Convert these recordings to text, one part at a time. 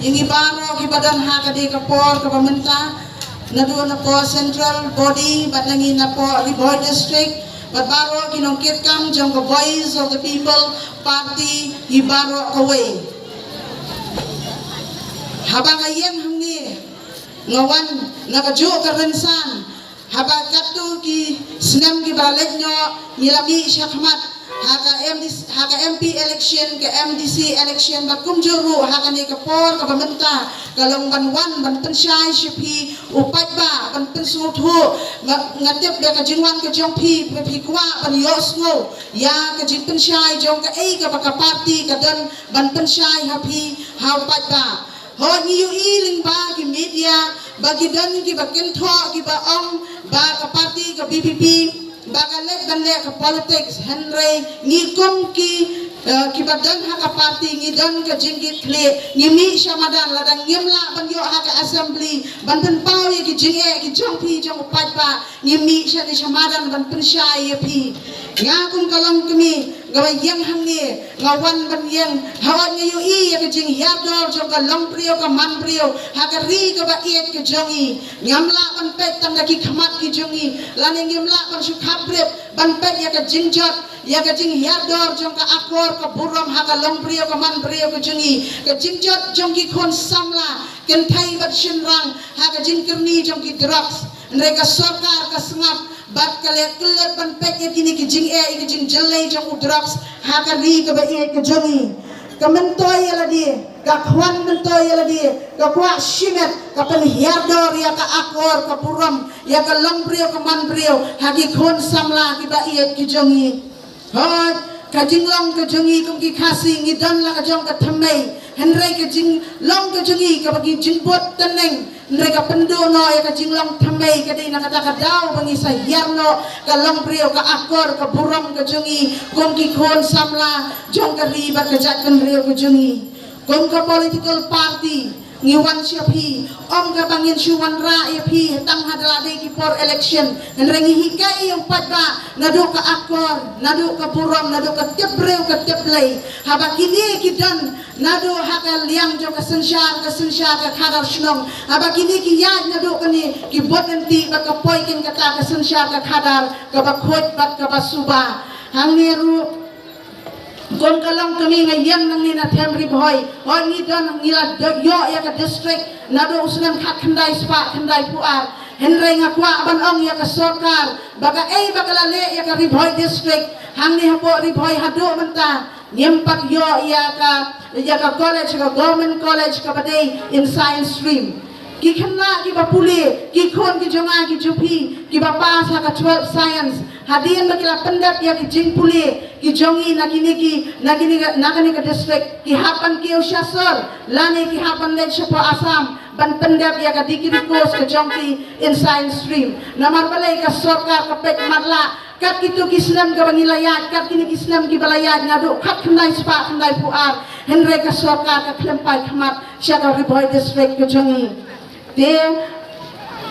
Ini baro kibadan hakadi kapor ke pemerintah nado na po central body batangin na po Riboy district baro kinongkit kam jong the voice of the people party ibaro away habang ayang hamni ngawan nakajo karensan habang katu ki senam ki balik nyo nilami syakmat haka MP election ke MDC election bakum juru haka ni kapor ka pemerintah kalong banwan ban pensyai shipi upat ba ban pensut hu ngatip da ka jingwan ka jong pi kwa ban yosngo ya ka jing pensyai jong ka ai ka baka party ka dan ban pensyai hapi ha upat ba ho ni yu iling ba ki media bagi dan ki bakin tho ki ba ong ba ka party ka BPP bagalek dan lek ke politics Henry ngikum ki kibadan haka party ngidan ke jinggit kle ngimi syamadan ladang ngimla ban yo haka assembly ban pen pau ye ki jinge ki jongpi jong upat pa ngimi syadi syamadan ban pen syai ye pi ngakun kalang kemi gawa yang hamni ngawan ban yang hawan ye yu i ye ke jing yador jong ka long prio ka man prio haka ri ka ba iet ke jongi ngamla ban pet tam ki khamat ki jongi lani ngimla ban su khabrep ban pet ye ke jingjot ya ke jing yador jong ka akor ka buram haka long prio ka man prio ka jongi ka jingjot jong ki khon samla ken thai bat shinrang haka jing kerni jong ki drugs mereka sorkar ka sengap bat kalet kelet ban pet ye kini ki jing e ki jing jelai jong drugs haka ri ka ba iet ke jongi ka mentoy ya ladi ka khwan mentoy ya ladi ka kwa shimet ka pen yador ya ka akor ka buram ya ka long prio ka man prio haki khon samla ki ba iet ki jongi hot ka jinglong ka jongi kum ki khasi ngidan la ka jong ka thamai henrai ka jinglong ka jongi ka bagi jingbot teneng henrai ka pendono ya ka jinglong thamai ka dei na ka daw bangi sa yarno ka long prio ka akor ka buram ka jongi kum ki khon samla jong ka riba ka jat kan rio ka jongi kum ka political party ngiwan siya pi om ka bangin syuwan ra ya pi tang hadalade ki for election nrengi hikai yung padba nado ka akor nado ka buram nado ka tebreu ka teplay haba kini kidan nado haka liang jo ka sensyar ka khadar shnong haba kini ki yad nado kani ki botenti ba ka poikin kata ka sensyar ka khadar ka ba khot bat ka ba suba hangiru kon kalang kami ngayon nang nina temri boy o ni don ngila yo ya ka district nado usulan khat khandai spa khandai puar henry nga kwa ban ong ya ka sorkar baga baga lale ya ka riboy district hangni hapo riboy hado menta nyempak yo ya ka college ka government college ka badai in science stream ki khanna ki bapuli ki khon ki jonga ki jupi ki bapa sa ka 12 science hadian bakila pendat ya ki jingpuli ki jongi nakini ka district ki hapan ki usyasor lani ki hapan lek syapo asam ban pendat ya ka dikiri kos ka jongki in science stream namar balai ka sorkar ka pek marla kat kitu kislam ka bangilayat kat kini kislam ki balayat ngadu khat khandai spa khandai puar henre ka sorkar ka klempai khamat sya ka riboy district ka jongi de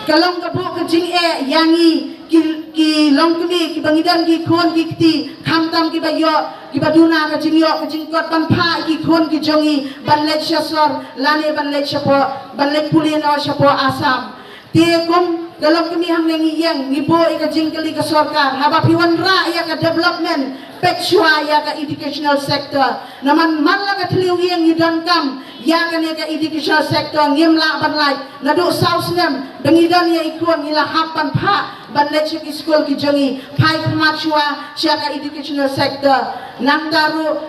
kalong ka bu ka jing yangi ki long kini ki bangidan ki khon ki kti khamtam ki bayo ki baduna ka jingyo ka jingkot ban pha ki khon ki jongi ban lek shasor lane ban lek shapo ban lek pulino shapo asam te kom kalong kini hang lengi yang ngibo ka jingkali ka sorkar haba piwan ra ya ka development pekshwa ya ka educational sector naman manla ka tliu yang yudan kam ya ka ne ka educational sector ngimla ban lai nadu sausnem bengidan ya ikon ngila hapan pha ban lechik school ki jongi pai khamachwa sya ka educational sector nangdaru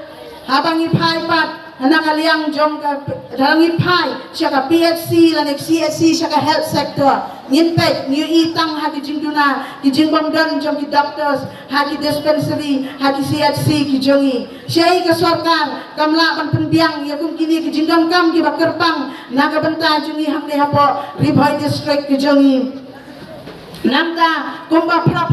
habangi pai pat hanakaliang jong ka dalangi pai sya ka PHC lanek CSC sya ka health sector nginpet new itang haki jingduna ki jingbomdan jong ki doctors haki dispensary haki CHC ki jongi syai ka sorkar kamla ban penbiang ya kum kini ki jingdom kam ki bakerpang naga benta jongi hang de hapo Riboy district ki jongi namda kumba para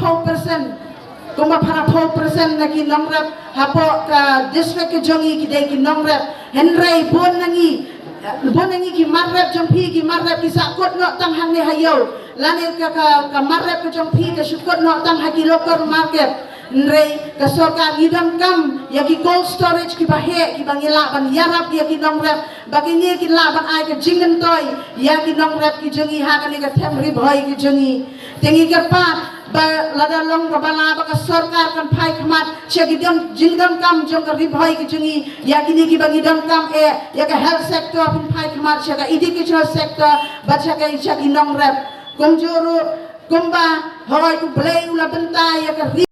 persen naki nomrep hapo ka district ki jongi ki de ki nomrep henry bon nangi ki marrep jompi ki marrep ki sakot no tang hang ne hayo lani ka marrep ka jompi ka syukot no tang haki local market nrei ka sorkar ngidam kam ya ki cold storage ki bahe ki bangila ban yarap ya ki nong rep bagi ni ki la ban ai ka jingen toy ya ki nong rep ki jengi ha ka ni ka them ri bhoi ki jengi tengi ka pa ba lada long ka bala ba ka sorkar kan phai khmat che ki dam jingdam kam jong ka ri bhoi ki jengi ya ki ni ki bangi dam kam ya ka health sector pun phai khmat che ka educational sector ba che ka nong rep komjoro kumba hoi ku blei ula bentai ya ka